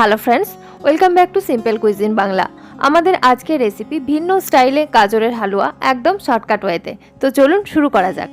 Hello friends, welcome back to simple cuisine Bangla. আমাদের আজকের recipe ভিন্ন স্টাইলে গাজরের হালুয়া, একদম শর্টকাট ওয়েতে। তো চলুন শুরু করা যাক।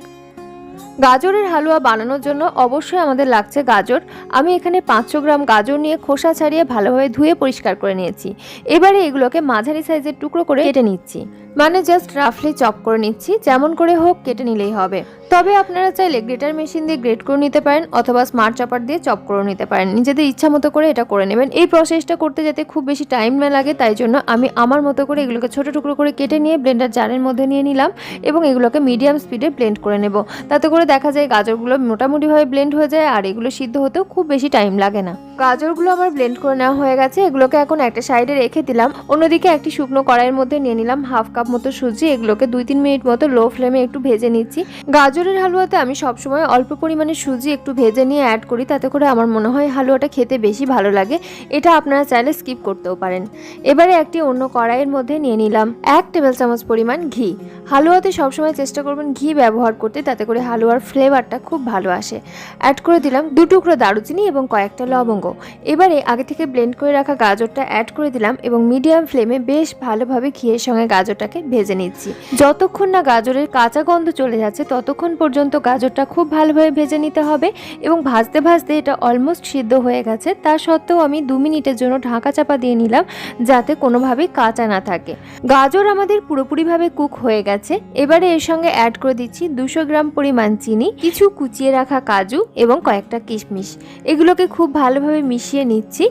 গাজরের হালুয়া বানানোর জন্য অবশ্যই আমাদের লাগছে গাজর। আমি এখানে 500 গ্রাম গাজর নিয়ে খোসা ছাড়িয়ে ভালোভাবে ধুয়ে পরিষ্কার করে নিয়েছি। এবারে এগুলোকে মাঝারি সাইজের টুকরো করে কেটে নিচ্ছি, মানে জাস্ট রাফলি চপ করে নিচ্ছি, যেমন করে হোক কেটে নিলেই হবে। তবে আপনারা চাইলে গ্রেটার মেশিন দিয়ে গ্রেট করে নিতে পারেন অথবা স্মার্ট চপার দিয়ে চপ করে নিতে পারেন। নিজেদের ইচ্ছা মতো করে এটা করে নেবেন। এই প্রসেসটা করতে যাতে খুব বেশি টাইম না লাগে, তাই জন্য আমি আমার মতো করে এগুলোকে ছোট টুকরো করে কেটে নিয়ে ব্লেন্ডার জারের মধ্যে নিয়ে নিলাম এবং এগুলোকে মিডিয়াম স্পিডে ব্লেন্ড করে নেব। তাতে করে দেখা যায় গাজরগুলো মোটামুটিভাবে ব্লেন্ড হয়ে যায় আর এগুলো সিদ্ধ হতেও খুব বেশি টাইম লাগে না। গাজরগুলো আমার ব্লেন্ড করে নেওয়া হয়ে গেছে। এগুলোকে এখন একটা সাইডে রেখে দিলাম। অন্যদিকে একটি শুকনো কড়াইয়ের মধ্যে নিয়ে নিলাম হাফ কাপ মতো সুজি। এগুলোকে 2-3 মিনিট মতো লো ফ্লেমে একটু ভেজে নিচ্ছি। গাজরের হালুয়াতে আমি সবসময় অল্প পরিমাণে সুজি একটু ভেজে নিয়ে অ্যাড করি, তাতে করে আমার মনে হয় হালুয়াটা খেতে বেশি ভালো লাগে। এটা আপনারা চাইলে স্কিপ করতেও পারেন। এবারে একটি অন্য কড়াইয়ের মধ্যে নিয়ে নিলাম 1 টেবিল চামচ পরিমাণ ঘি। হালুয়াতে সবসময় চেষ্টা করবেন ঘি ব্যবহার করতে, তাতে করে হালুয়ার ফ্লেভারটা খুব ভালো আসে। অ্যাড করে দিলাম 2 টুকরো দারুচিনি এবং কয়েকটা লবঙ্গ। এবারে আগে থেকে ব্লেন্ড করে রাখা গাজরটা অ্যাড করে দিলাম এবং মিডিয়াম ফ্লেমে বেশ ভালোভাবে ঘিয়ের সঙ্গে গাজরটাকে ভেজে নিচ্ছি। যতক্ষণ না গাজরের কাঁচা গন্ধ চলে যাচ্ছে ততক্ষণ পর্যন্ত গাজরটা খুব ভালোভাবে ভেজে নিতে হবে এবং ভাজতে ভাজতে এটা অলমোস্ট সিদ্ধ হয়ে গেছে। তা সত্ত্বেও আমি 2 মিনিটের জন্য ঢাকা চাপা দিয়ে নিলাম, যাতে কোনোভাবেই কাঁচা না থাকে। গাজর আমাদের পুরোপুরিভাবে কুক হয়ে গেছে। এবারে এর সঙ্গে অ্যাড করে দিচ্ছি 200 গ্রাম পরিমাণ চিনি, কিছু কুচিয়ে রাখা কাজু এবং কয়েকটা কিশমিশ। এগুলোকে খুব ভালোভাবে মিশিয়ে নিচ্ছি।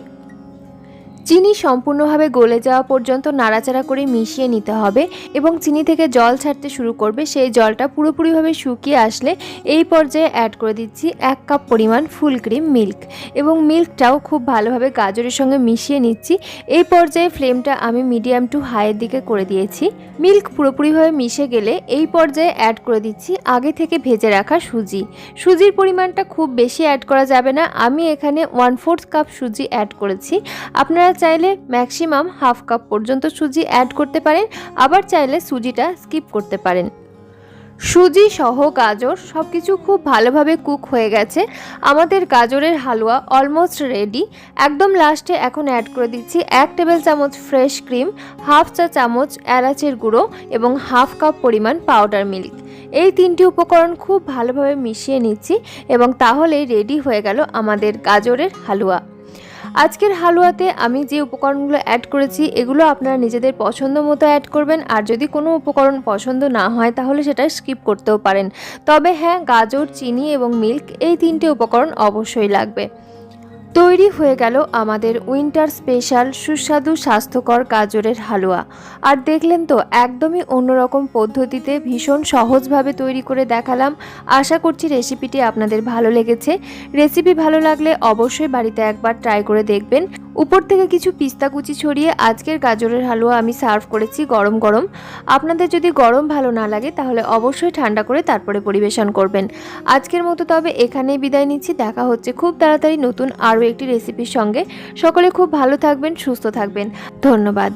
চিনি সম্পূর্ণভাবে গলে যাওয়া পর্যন্ত নাড়াচাড়া করে মিশিয়ে নিতে হবে এবং চিনি থেকে জল ছাড়তে শুরু করবে। সেই জলটা পুরোপুরিভাবে শুকিয়ে আসলে এই পর্যায়ে অ্যাড করে দিচ্ছি 1 কাপ পরিমাণ ফুল ক্রিম মিল্ক এবং মিল্কটাও খুব ভালোভাবে গাজরের সঙ্গে মিশিয়ে নিচ্ছি। এই পর্যায়ে ফ্লেমটা আমি মিডিয়াম টু হাইয়ের দিকে করে দিয়েছি। মিল্ক পুরোপুরিভাবে মিশে গেলে এই পর্যায়ে অ্যাড করে দিচ্ছি আগে থেকে ভেজে রাখা সুজি। সুজির পরিমাণটা খুব বেশি অ্যাড করা যাবে না। আমি এখানে 1/4 কাপ সুজি অ্যাড করেছি। আপনারা চাইলে ম্যাক্সিমাম হাফ কাপ পর্যন্ত সুজি অ্যাড করতে পারেন, আবার চাইলে সুজিটা স্কিপ করতে পারেন। সুজি সহ গাজর সবকিছু খুব ভালোভাবে কুক হয়ে গেছে। আমাদের গাজরের হালুয়া অলমোস্ট রেডি। একদম লাস্টে এখন অ্যাড করে দিচ্ছি 1 টেবিল চামচ ফ্রেশ ক্রিম, হাফ চা চামচ এলাচের গুঁড়ো এবং হাফ কাপ পরিমাণ পাউডার মিল্ক। এই 3টি উপকরণ খুব ভালোভাবে মিশিয়ে নিচ্ছি এবং তাহলেই রেডি হয়ে গেল আমাদের গাজরের হালুয়া। আজকের হালুয়াতে আমি যে উপকরণগুলো অ্যাড করেছি এগুলো আপনারা নিজেদের পছন্দ মতো অ্যাড করবেন, আর যদি কোনো উপকরণ পছন্দ না হয় তাহলে সেটা স্কিপ করতেও পারেন। তবে হ্যাঁ, গাজর, চিনি এবং মিল্ক এই 3টে উপকরণ অবশ্যই লাগবে। তৈরি হয়ে গেল আমাদের উইন্টার স্পেশাল সুস্বাদু স্বাস্থ্যকর গাজরের হালুয়া। আর দেখলেন তো, একদমই অন্যরকম পদ্ধতিতে ভীষণ সহজভাবে তৈরি করে দেখালাম। আশা করছি রেসিপিটি আপনাদের ভালো লেগেছে। রেসিপি ভালো লাগলে অবশ্যই বাড়িতে একবার ট্রাই করে দেখবেন। উপর থেকে কিছু পিস্তা কুচি ছড়িয়ে আজকের গাজরের হালুয়া আমি সার্ভ করেছি গরম গরম। আপনাদের যদি গরম ভালো না লাগে তাহলে অবশ্যই ঠান্ডা করে তারপরে পরিবেশন করবেন। আজকের মতো তবে এখানেই বিদায় নিচ্ছি। দেখা হচ্ছে খুব তাড়াতাড়ি নতুন আরও একটি রেসিপির সঙ্গে। সকলে খুব ভালো থাকবেন, সুস্থ থাকবেন। ধন্যবাদ।